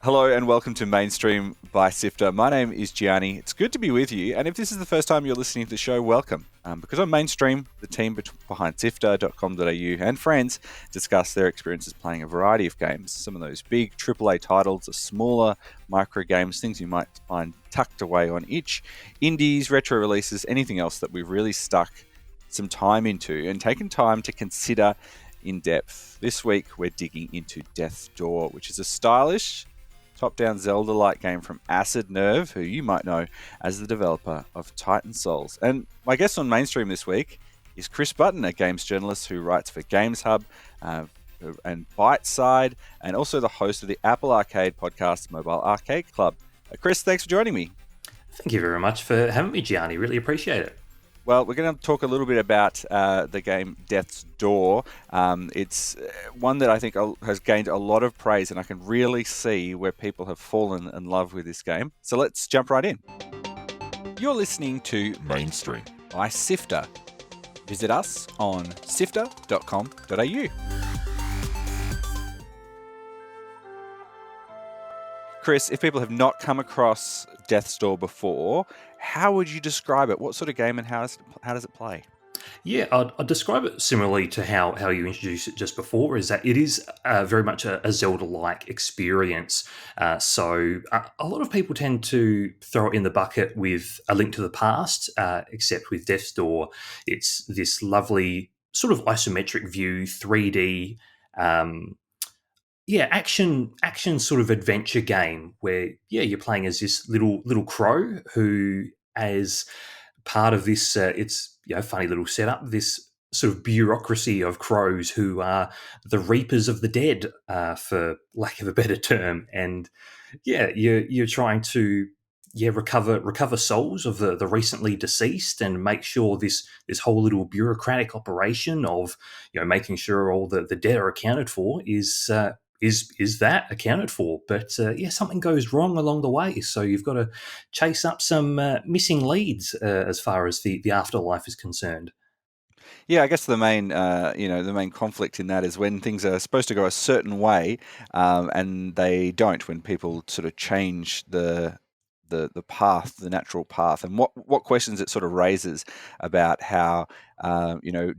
Hello and welcome to Mainstream by SIFTER. My name is Gianni. It's good to be with you. And if this is the first time you're listening to the show, welcome. Because on Mainstream, the team behind SIFTER.com.au and friends discuss their experiences playing a variety of games. Some of those big AAA titles, the smaller micro games, things you might find tucked away on itch, indies, retro releases, anything else that we've really stuck some time into and taken time to consider in depth. This week, we're digging into Death's Door, which is a stylish top-down Zelda-like game from Acid Nerve, who you might know as the developer of Titan Souls. And my guest on Mainstream this week is Chris Button, a games journalist who writes for Gameshub and Byteside, and also the host of the Apple Arcade podcast, Mobile Arcade Club. Chris, thanks for joining me. Thank you very much for having me, Gianni. Really appreciate it. Well, we're going to talk a little bit about the game Death's Door. It's one that I think has gained a lot of praise, and I can really see where people have fallen in love with this game. So let's jump right in. You're listening to Mainstream by SIFTER. Visit us on sifter.com.au. Chris, if people have not come across Death's Door before, how would you describe it? What sort of game and how does it play? Yeah, I'd describe it similarly to how you introduced it just before, is that it is very much a Zelda-like experience. So a lot of people tend to throw it in the bucket with A Link to the Past, except with Death's Door, it's this lovely sort of isometric view, 3D, action sort of adventure game where you're playing as this little crow who, as part of this, it's funny little setup. This sort of bureaucracy of crows who are the reapers of the dead, for lack of a better term, and you're trying to recover souls of the recently deceased and make sure this whole little bureaucratic operation of making sure all the dead are accounted for is that accounted for? But something goes wrong along the way, so you've got to chase up some missing leads as far as the afterlife is concerned. Yeah, I guess the main conflict in that is when things are supposed to go a certain way, and they don't. When people sort of change the path, the natural path, and what questions it sort of raises about how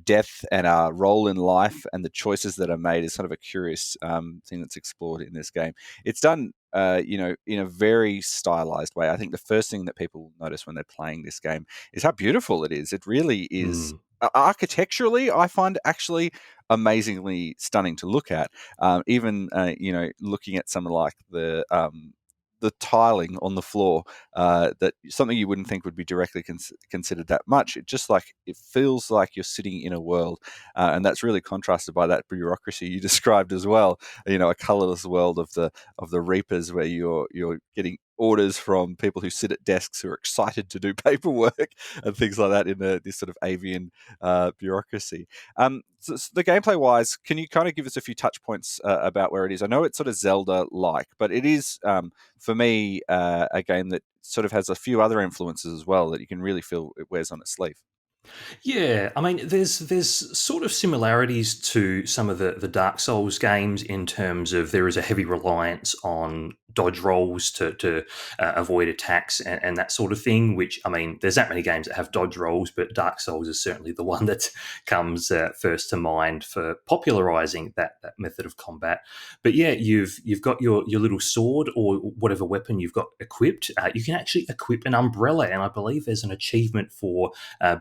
death and our role in life and the choices that are made is sort of a curious thing that's explored in this game. It's done in a very stylized way. I think the first thing that people notice when they're playing this game is how beautiful it is. It really is. Architecturally, I find actually amazingly stunning to look at. Even looking at something like the tiling on the floor, that something you wouldn't think would be directly considered that much. It feels like you're sitting in a world, and that's really contrasted by that bureaucracy you described as well. A colorless world of the reapers, where you're getting orders from people who sit at desks who are excited to do paperwork and things like that in this sort of avian bureaucracy. So the gameplay wise, can you kind of give us a few touch points about where it is? I know it's sort of Zelda-like, but it is, for me, a game that sort of has a few other influences as well that you can really feel it wears on its sleeve. Yeah, I mean, there's sort of similarities to some of the Dark Souls games in terms of there is a heavy reliance on dodge rolls to avoid attacks and that sort of thing, which, I mean, there's that many games that have dodge rolls, but Dark Souls is certainly the one that comes first to mind for popularizing that method of combat. But yeah, you've got your little sword or whatever weapon you've got equipped. You can actually equip an umbrella, and I believe there's an achievement for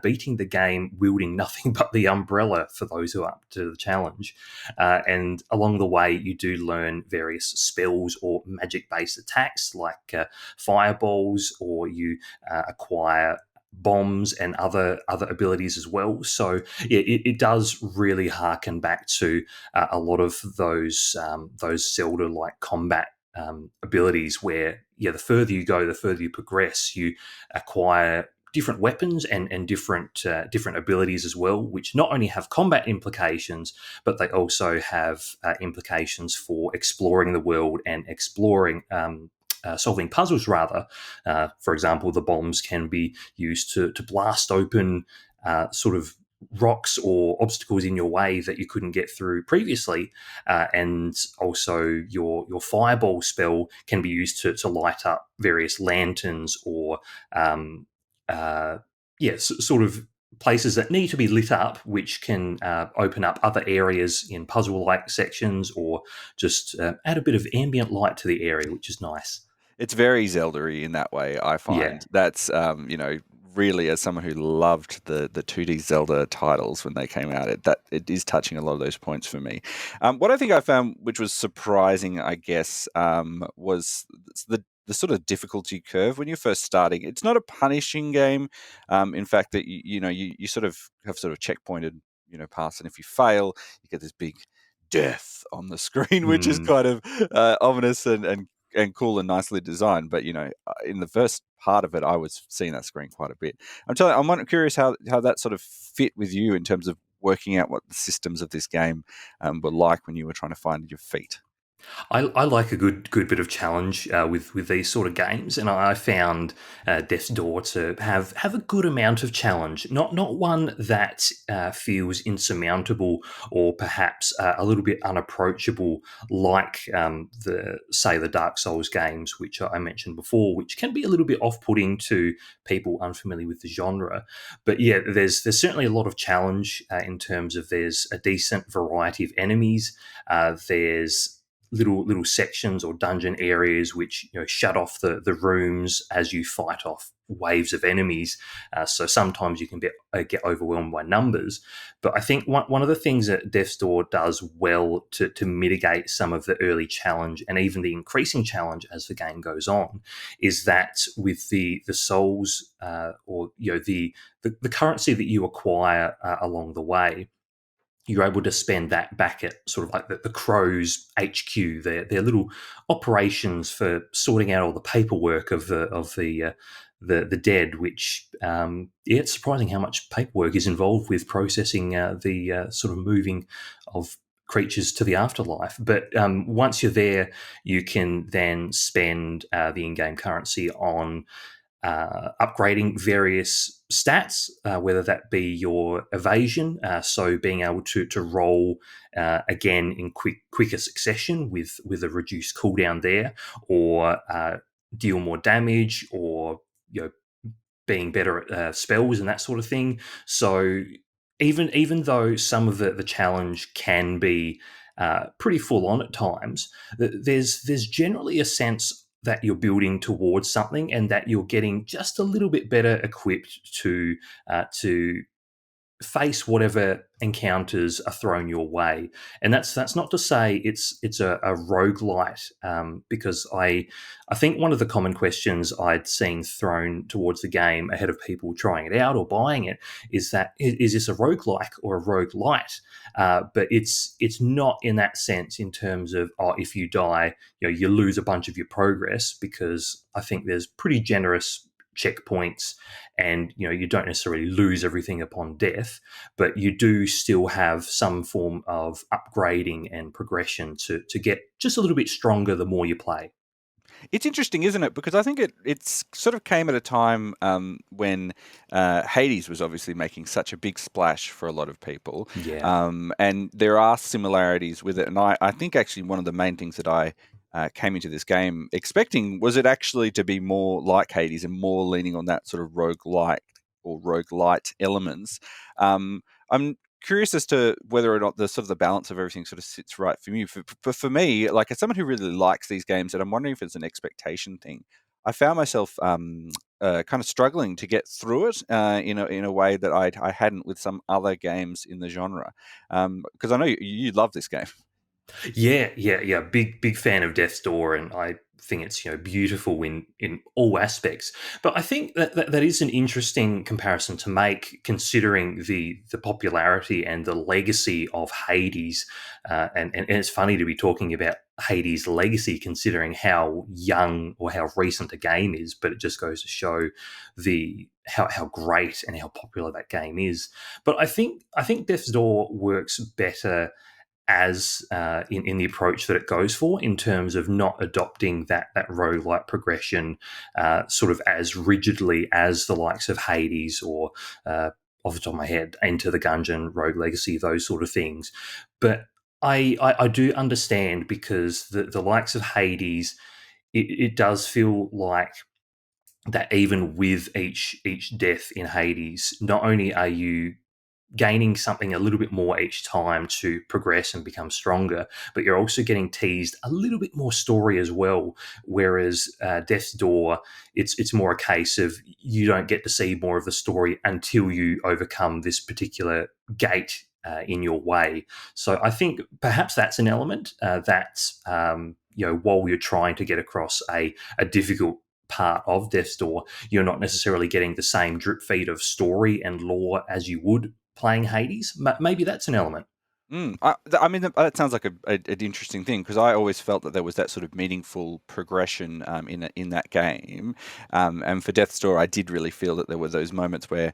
beating the game wielding nothing but the umbrella for those who are up to the challenge. And along the way, you do learn various spells or magic-based attacks like fireballs, or you acquire bombs and other abilities as well. So yeah, it does really harken back to a lot of those Zelda-like combat abilities where, the further you go, the further you progress, you acquire different weapons and different abilities as well, which not only have combat implications, but they also have implications for exploring the world and exploring solving puzzles, rather. For example, the bombs can be used to blast open sort of rocks or obstacles in your way that you couldn't get through previously, and also your fireball spell can be used to light up various lanterns or uh, sort of places that need to be lit up, which can open up other areas in puzzle-like sections, or just add a bit of ambient light to the area, which is nice. It's very Zelda-y in that way, I Yeah. find. That's, really, as someone who loved the 2D Zelda titles when they came out, it is touching a lot of those points for me. What I think I found, which was surprising, I guess, was the sort of difficulty curve when you're first starting. It's not a punishing game. In fact, that you sort of have sort of checkpointed, paths, and if you fail, you get this big death on the screen, which is Mm. kind of ominous and cool and nicely designed. But in the first part of it, I was seeing that screen quite a bit. I'm curious how that sort of fit with you in terms of working out what the systems of this game were like when you were trying to find your feet. I like a good bit of challenge with these sort of games, and I found Death's Door to have a good amount of challenge. Not one that feels insurmountable or perhaps a little bit unapproachable, like the Dark Souls games, which I mentioned before, which can be a little bit off-putting to people unfamiliar with the genre. But yeah, there's certainly a lot of challenge in terms of there's a decent variety of enemies. There's little sections or dungeon areas which shut off the rooms as you fight off waves of enemies. So sometimes you can get overwhelmed by numbers. But I think one of the things that Death's Door does well to mitigate some of the early challenge and even the increasing challenge as the game goes on is that with the souls or the currency that you acquire along the way, you're able to spend that back at sort of like the Crow's HQ, their little operations for sorting out all the paperwork of the dead. Which it's surprising how much paperwork is involved with processing the sort of moving of creatures to the afterlife. But once you're there, you can then spend the in-game currency on upgrading various stats, whether that be your evasion, so being able to roll again in quicker succession with a reduced cooldown there, or deal more damage, or being better at spells and that sort of thing. So even though some of the challenge can be pretty full on at times, there's generally a sense that you're building towards something and that you're getting just a little bit better equipped to face whatever encounters are thrown your way. And that's not to say it's a roguelite, because I think one of the common questions I'd seen thrown towards the game ahead of people trying it out or buying it is that is this a roguelike or a roguelite? But it's not in that sense, in terms of, if you die, you lose a bunch of your progress, because I think there's pretty generous checkpoints, and you don't necessarily lose everything upon death, but you do still have some form of upgrading and progression to get just a little bit stronger the more you play. It's interesting, isn't it? Because I think it's sort of came at a time when Hades was obviously making such a big splash for a lot of people, Yeah. and there are similarities with it. And I think actually one of the main things that I came into this game expecting was it actually to be more like Hades and more leaning on that sort of roguelike or roguelite elements. I'm curious as to whether or not the sort of the balance of everything sort of sits right for you. For me, like as someone who really likes these games, and I'm wondering if it's an expectation thing, I found myself kind of struggling to get through it in a way that I hadn't with some other games in the genre. Because I know you love this game. Yeah. Big fan of Death's Door, and I think it's beautiful in all aspects. But I think that is an interesting comparison to make, considering the popularity and the legacy of Hades. And it's funny to be talking about Hades' legacy, considering how young or how recent a game is. But it just goes to show the how great and how popular that game is. But I think Death's Door works better as in the approach that it goes for, in terms of not adopting that roguelike progression sort of as rigidly as the likes of Hades or off the top of my head, Enter the Gungeon, Rogue Legacy, those sort of things. But I do understand, because the likes of Hades, it does feel like that even with each death in Hades, not only are you gaining something a little bit more each time to progress and become stronger, but you're also getting teased a little bit more story as well. Whereas Death's Door, it's more a case of you don't get to see more of the story until you overcome this particular gate in your way. So I think perhaps that's an element while you're trying to get across a difficult part of Death's Door, you're not necessarily getting the same drip feed of story and lore as you would playing Hades. Maybe that's an element. I mean, that sounds like an interesting thing, because I always felt that there was that sort of meaningful progression in that game. And for Death's Door, I did really feel that there were those moments where,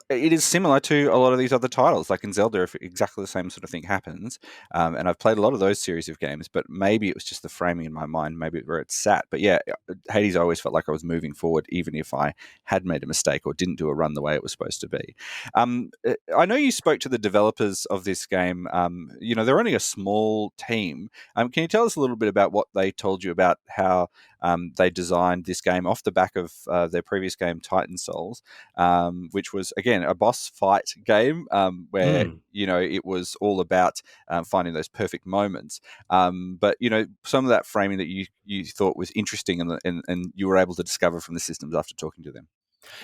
it is similar to a lot of these other titles. Like in Zelda, if exactly the same sort of thing happens. And I've played a lot of those series of games, but maybe it was just the framing in my mind, maybe where it sat. But yeah, Hades, I always felt like I was moving forward, even if I had made a mistake or didn't do a run the way it was supposed to be. I know you spoke to the developers of this game. They're only a small team. Can you tell us a little bit about what they told you about how they designed this game off the back of their previous game, Titan Souls, which was, again, a boss fight game where, it was all about finding those perfect moments. But, some of that framing that you thought was interesting and you were able to discover from the systems after talking to them.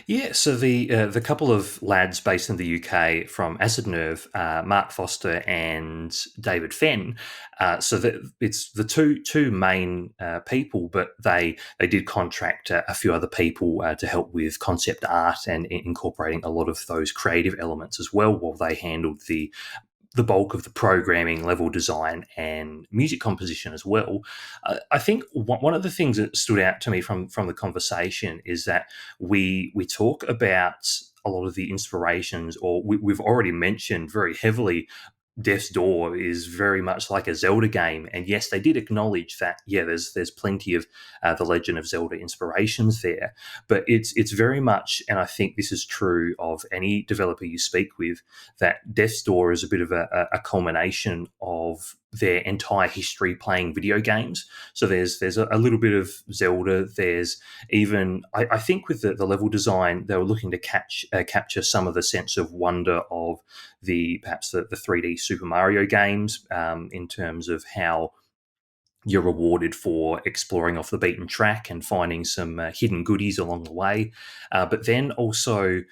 Yeah, so the couple of lads based in the UK from Acid Nerve, Mark Foster and David Fenn. It's the two main people, but they did contract a few other people to help with concept art and incorporating a lot of those creative elements as well, while they handled the bulk of the programming, level design, and music composition as well. I think one of the things that stood out to me from the conversation is that we talk about a lot of the inspirations, or we've already mentioned very heavily Death's Door is very much like a Zelda game, and yes, they did acknowledge that. Yeah, there's plenty of the Legend of Zelda inspirations there, but it's very much, and I think this is true of any developer you speak with, that Death's Door is a bit of a culmination of their entire history playing video games. So there's a little bit of Zelda. There's even, I think with the level design, they were looking to capture some of the sense of wonder of perhaps the 3D Super Mario games, in terms of how you're rewarded for exploring off the beaten track and finding some hidden goodies along the way. But then also,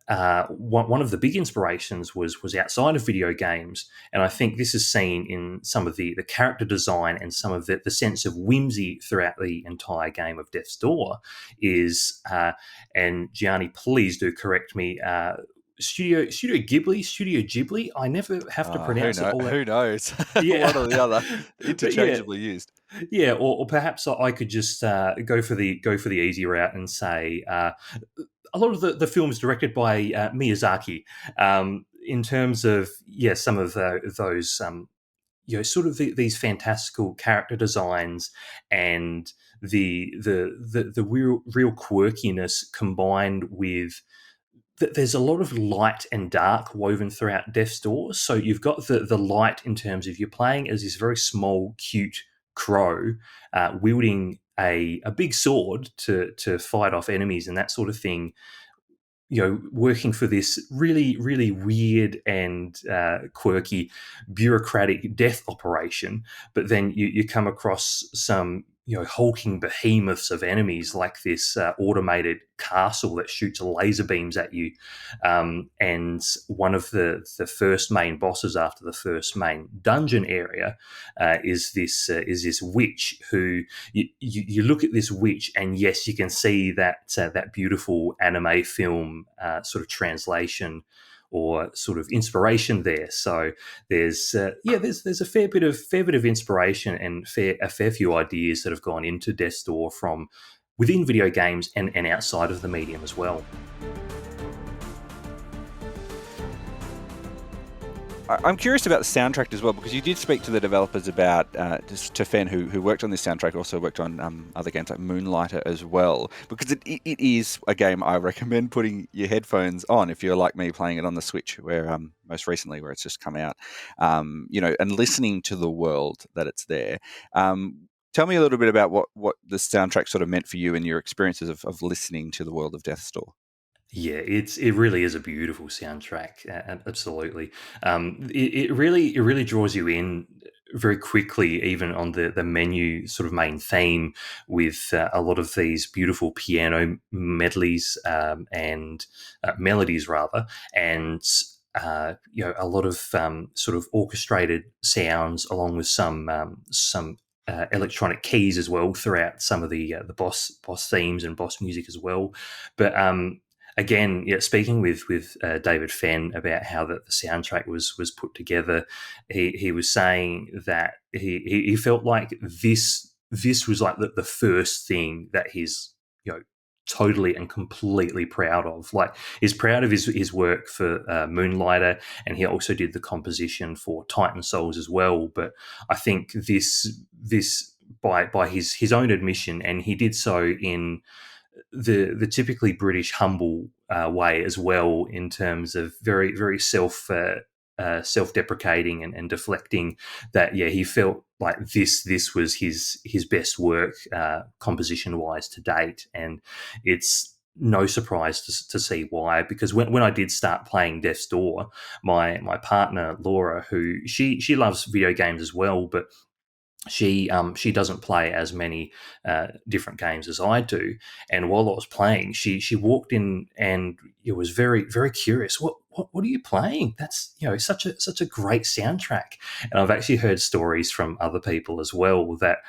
one of the big inspirations was outside of video games, and I think this is seen in some of the character design and some of the sense of whimsy throughout the entire game of Death's Door is, and Gianni, please do correct me, Studio Ghibli. I never have to pronounce it all that. Who knows? Yeah. One or the other, interchangeably used. Yeah, or perhaps I could just go for the easy route and say a lot of the films directed by Miyazaki. In terms of some of those sort of these fantastical character designs and the real quirkiness combined with there's a lot of light and dark woven throughout Death's Door. So you've got the light in terms of you're playing as this very small, cute crow wielding a big sword to fight off enemies and that sort of thing. Working for this really, really weird and quirky bureaucratic death operation. But then you come across some hulking behemoths of enemies, like this automated castle that shoots laser beams at you, and one of the first main bosses after the first main dungeon area is this witch who you look at this witch, and yes, you can see that beautiful anime film sort of translation or sort of inspiration there. So there's a fair bit of inspiration and a fair few ideas that have gone into Death's Door from within video games and outside of the medium as well. I'm curious about the soundtrack as well, because you did speak to the developers about, just to Fen, who worked on this soundtrack, also worked on other games like Moonlighter as well, because it is a game I recommend putting your headphones on if you're like me, playing it on the Switch, where most recently, where it's just come out, and listening to the world that it's there. Tell me a little bit about what the soundtrack sort of meant for you and your experiences of listening to the world of Death's Door. Yeah, it really is a beautiful soundtrack. Absolutely, it really draws you in very quickly, even on the menu sort of main theme, with a lot of these beautiful piano medleys and melodies rather, and a lot of sort of orchestrated sounds, along with some electronic keys as well throughout some of the boss themes and boss music as well. But again, yeah, speaking with David Fenn about how the soundtrack was put together, he was saying that he felt like this was like the first thing that he's totally and completely proud of. Like, he's proud of his work for Moonlighter, and he also did the composition for Titan Souls as well. But I think this by his own admission, and he did so in the typically British humble way as well, in terms of very very self-deprecating and deflecting, that he felt like this was his best work composition wise to date. And it's no surprise to see why, because when I did start playing Death's Door, my partner Laura, who she loves video games as well, but she doesn't play as many different games as I do. And while I was playing, she walked in and it was very very curious. What are you playing? That's such a great soundtrack. And I've actually heard stories from other people as well, that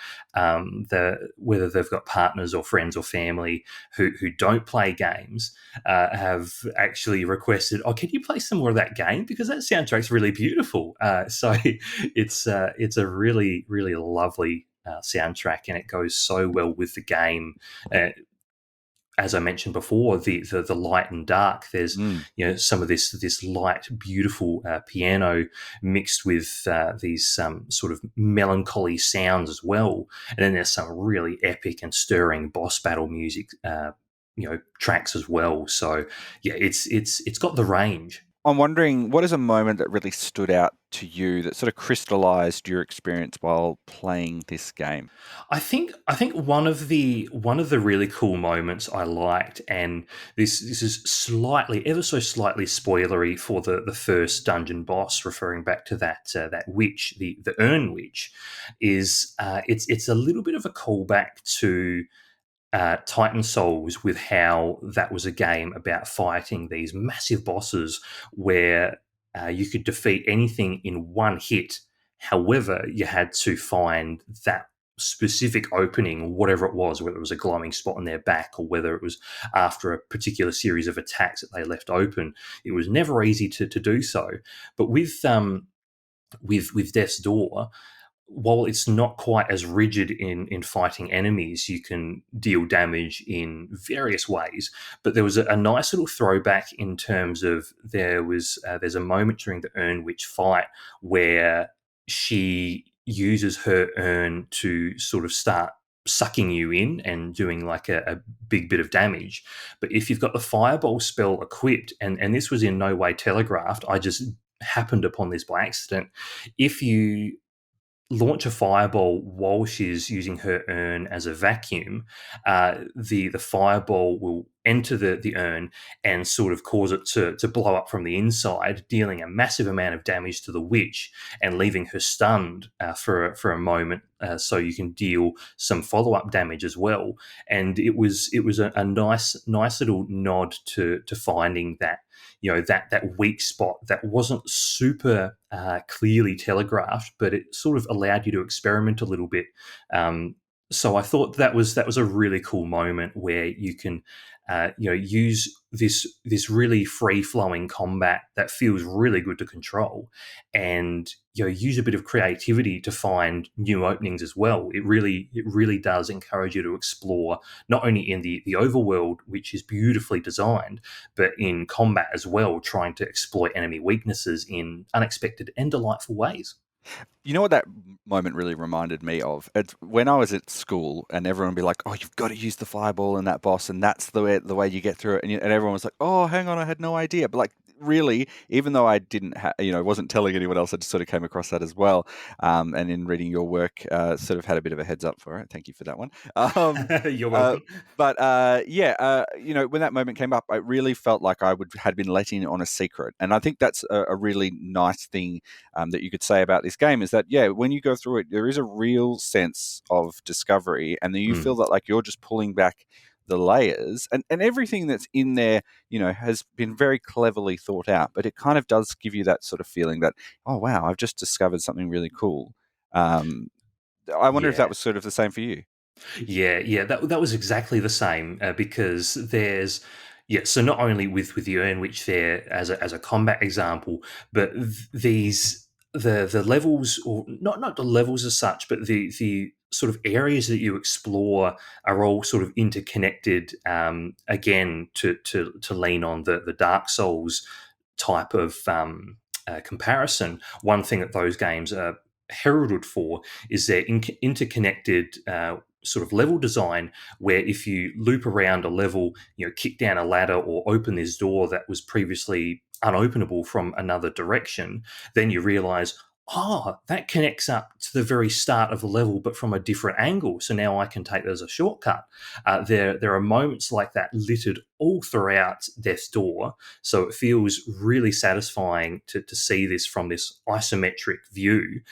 whether they've got partners or friends or family who don't play games, have actually requested, "Oh, can you play some more of that game, because that soundtrack's really beautiful." So it's a really really lovely soundtrack, and it goes so well with the game. As I mentioned before, the light and dark. There's Mm. some of this light, beautiful piano mixed with these sort of melancholy sounds as well, and then there's some really epic and stirring boss battle music, tracks as well. So yeah, it's got the range. I'm wondering, what is a moment that really stood out to you that sort of crystallized your experience while playing this game? I think one of the really cool moments I liked, and this is slightly, ever so slightly spoilery for the first dungeon boss, referring back to that witch, the Urn Witch, is it's a little bit of a callback to Titan Souls, with how that was a game about fighting these massive bosses, where you could defeat anything in one hit. However, you had to find that specific opening, whatever it was, whether it was a glowing spot on their back or whether it was after a particular series of attacks that they left open. It was never easy to do so. But with Death's Door, while it's not quite as rigid in fighting enemies, you can deal damage in various ways. But there was a nice little throwback, in terms of there's a moment during the Urn Witch fight where she uses her urn to sort of start sucking you in and doing like a big bit of damage. But if you've got the fireball spell equipped, and this was in no way telegraphed, I just happened upon this by accident. If you launch a fireball while she's using her urn as a vacuum, the fireball will enter the urn and sort of cause it to blow up from the inside, dealing a massive amount of damage to the witch and leaving her stunned for a moment. So you can deal some follow up damage as well. And it was a nice little nod to finding that that weak spot that wasn't super clearly telegraphed, but it sort of allowed you to experiment a little bit. So I thought that was a really cool moment, where you can use this really free flowing combat that feels really good to control, and use a bit of creativity to find new openings as well. It really does encourage you to explore not only in the overworld, which is beautifully designed, but in combat as well, trying to exploit enemy weaknesses in unexpected and delightful ways. You know what that moment really reminded me of? It's when I was at school and everyone would be like, "Oh, you've got to use the fireball in that boss, and that's the way you get through it." And everyone was like, "Oh, hang on, I had no idea." But like, really, even though I didn't, wasn't telling anyone else, I just sort of came across that as well. And in reading your work, sort of had a bit of a heads up for it. Thank you for that one. You're Uh, welcome. but yeah, when that moment came up, I really felt like had been let in on a secret, and I think that's a really nice thing that you could say about this game is that, yeah, when you go through it, there is a real sense of discovery, and then you feel Mm. that like you're just pulling back the layers, and everything that's in there, has been very cleverly thought out, but it kind of does give you that sort of feeling that, oh, wow, I've just discovered something really cool. Um, I wonder if that Yeah. was sort of the same for you. Yeah. That was exactly the same, because there's So not only with the Ernwich there as a combat example, but these the levels, or not the levels as such, but the sort of areas that you explore are all sort of interconnected. Again, to lean on the Dark Souls type of comparison, one thing that those games are heralded for is their interconnected sort of level design, where if you loop around a level, kick down a ladder or open this door that was previously unopenable from another direction, then you realize, oh, that connects up to the very start of the level, but from a different angle. So now I can take that as a shortcut. There are moments like that littered all throughout Death's Door. So it feels really satisfying to see this from this isometric view,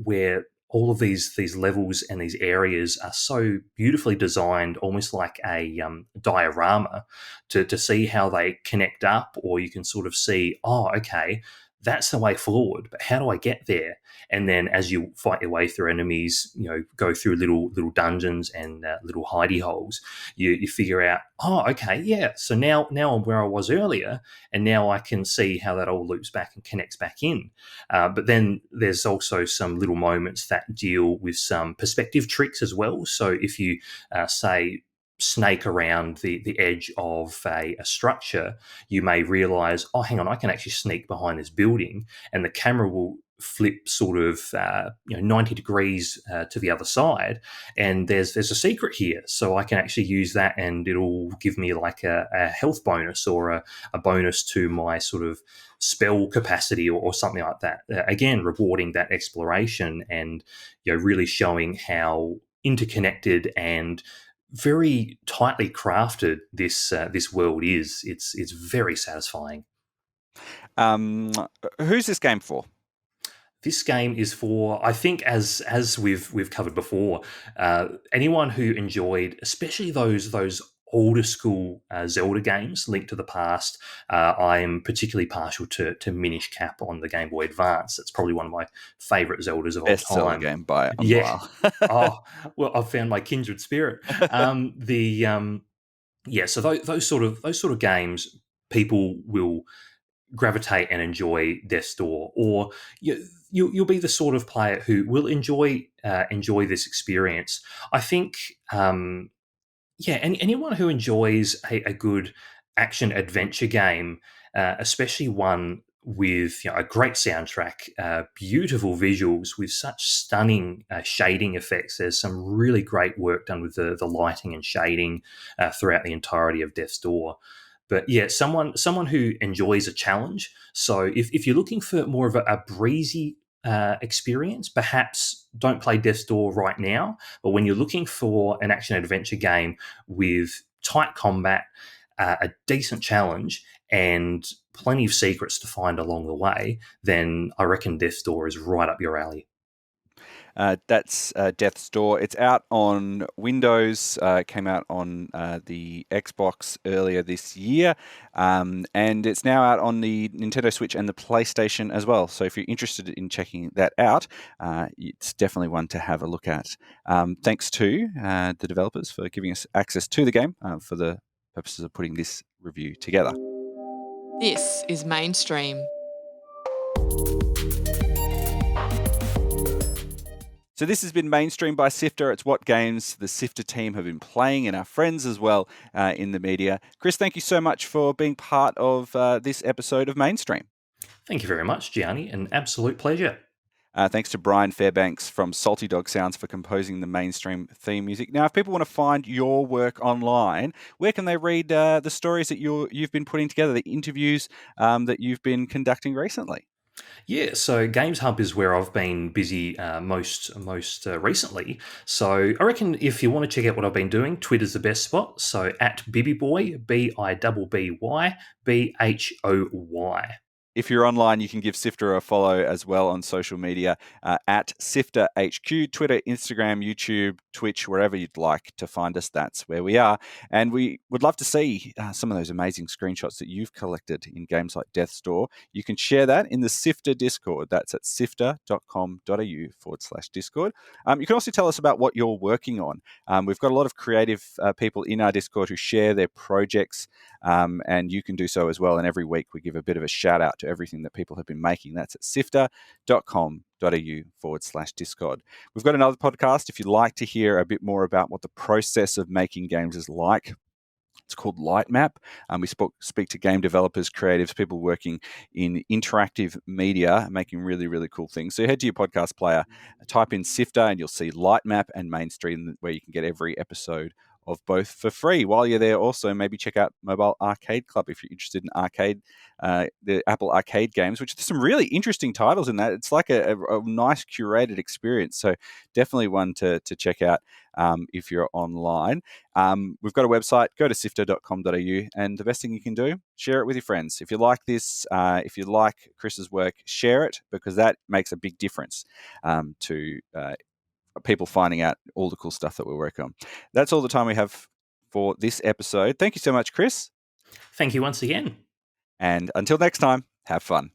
where all of these levels and these areas are so beautifully designed, almost like a diorama, to see how they connect up, or you can sort of see, oh, okay, that's the way forward, but how do I get there? And then as you fight your way through enemies, go through little dungeons and little hidey holes, you figure out, oh, okay, yeah, so now I'm where I was earlier, and now I can see how that all loops back and connects back in. But then there's also some little moments that deal with some perspective tricks as well. So if you say snake around the edge of a structure, you may realize, oh, hang on, I can actually sneak behind this building, and the camera will flip sort of 90 degrees to the other side, and there's a secret here, so I can actually use that, and it'll give me like a health bonus, or a bonus to my sort of spell capacity, or something like that. Again, rewarding that exploration, and really showing how interconnected and very tightly crafted this world is. It's very satisfying. Um, who's this game for? This game is for, I think, as we've covered before, anyone who enjoyed, especially those older school Zelda games, Link to the Past. I'm particularly partial to Minish Cap on the Game Boy Advance. It's probably one of my favorite Zeldas of all Best Zelda time. game by a Yeah. mile. Oh, well, I've found my kindred spirit. The Yeah, so those sort of games, people will gravitate and enjoy Death's Door, or you'll be the sort of player who will enjoy this experience. I think, yeah, anyone who enjoys a good action adventure game, especially one with a great soundtrack, beautiful visuals with such stunning shading effects. There's some really great work done with the lighting and shading throughout the entirety of Death's Door. But yeah, someone who enjoys a challenge. So if you're looking for more of a breezy experience, perhaps don't play Death's Door right now. But when you're looking for an action adventure game with tight combat, a decent challenge, and plenty of secrets to find along the way, then I reckon Death's Door is right up your alley. That's Death's Door. It's out on Windows. Came out on the Xbox earlier this year, and it's now out on the Nintendo Switch and the PlayStation as well. So if you're interested in checking that out, it's definitely one to have a look at. Thanks to the developers for giving us access to the game for the purposes of putting this review together. This is Mainstream. So this has been Mainstream by SIFTER. It's what games the SIFTER team have been playing, and our friends as well in the media. Chris, thank you so much for being part of this episode of Mainstream. Thank you very much, Gianni. An absolute pleasure. Thanks to Brian Fairbanks from Salty Dog Sounds for composing the Mainstream theme music. Now, if people want to find your work online, where can they read the stories that you've been putting together, the interviews that you've been conducting recently? Yeah, so Gameshub is where I've been busy most recently. So I reckon if you want to check out what I've been doing, Twitter's the best spot. So at Bibbyboy, BIBBY, If you're online, you can give SIFTER a follow as well on social media at SIFTER HQ, Twitter, Instagram, YouTube, Twitch, wherever you'd like to find us. That's where we are. And we would love to see some of those amazing screenshots that you've collected in games like Death's Door. You can share that in the SIFTER Discord. That's at sifter.com.au/Discord. You can also tell us about what you're working on. We've got a lot of creative people in our Discord who share their projects, and you can do so as well. And every week we give a bit of a shout out to everything that people have been making. That's at sifter.com.au/Discord. We've got another podcast if you'd like to hear a bit more about what the process of making games is like. It's called Light Map. We speak to game developers, creatives, people working in interactive media, making really, really cool things. So head to your podcast player, type in SIFTER, and you'll see Light Map and Mainstream, where you can get every episode of both for free. While you're there, also maybe check out Mobile Arcade Club if you're interested in the Apple Arcade games, which there's some really interesting titles in that. It's like a nice curated experience. So definitely one to check out if you're online. We've got a website. Go to sifter.com.au, and the best thing you can do, share it with your friends. If you like this, if you like Chris's work, share it, because that makes a big difference to people finding out all the cool stuff that we're working on. That's all the time we have for this episode. Thank you so much, Chris. Thank you once again. And until next time, have fun.